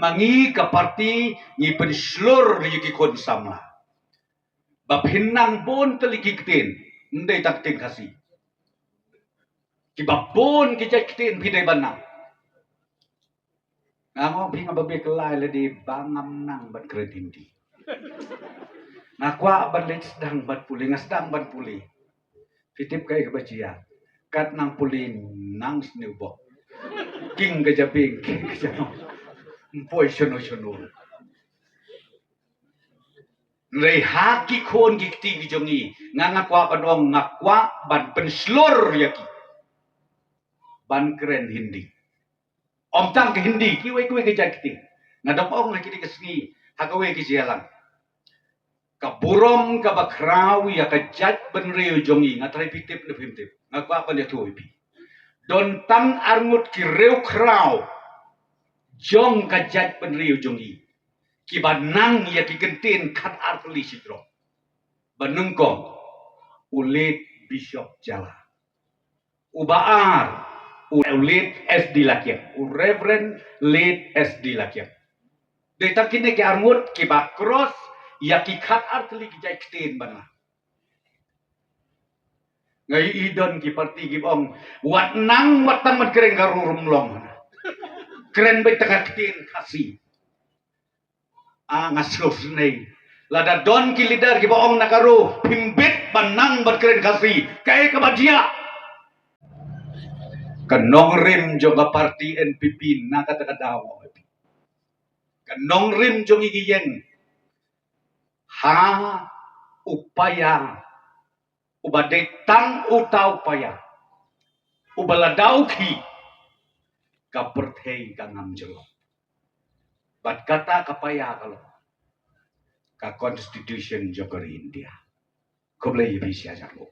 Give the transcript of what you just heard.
mangi ka parti ngi penslur ligi kon samla bab hinang bon teligi ktin ndai tak tin kasi ki bab bon ki jai ktin pidai banang ngamo pinga babe kelai le di bangam nang ban kredindi ngakwa ban le sedang ban puli ngasdang ban puli fitip kai kebacia kat nang puli nang sneubo king gajabing king gajano mpoi shono shono Rei haki kon gikti gijongi ngangakwa padong ngakwa ban penslur yaki ban keren hindi om tang ke hindi kiwe kiwe ke jakti ngadap ong lagi di kesni hakawe ke jalan ka burom ka bakrawi ya ka jat ben reu jongi ngatrai pitip le pitip ngakwa pan ya tuwi pi don tang arngut ki reu kraw jong ka jat ben reu jongi ki banang ya ki kentin kat artli sidro banengkong ulit bishop jala ubaar ulit SD lakian reverend late SD lakian deta kini ki armut ki bakros ya ki kat artli ki jai kentin bana ngai idon ki parti ki bong wat nang watang mat keren garurum long keren bet tengah kentin kasih ngasos nei lada don ki leader ki boong nakaru pimbit banang berkeren kasih kaya kebadia kenong rim juga parti NPP na kata dawo kenong rim jong igiyeng ha upaya ubadetang uta upaya ubaladau ki kaperthei kangam jelo bat kata kapaya kalau ka constitution jogor India. Kau boleh bisa jago.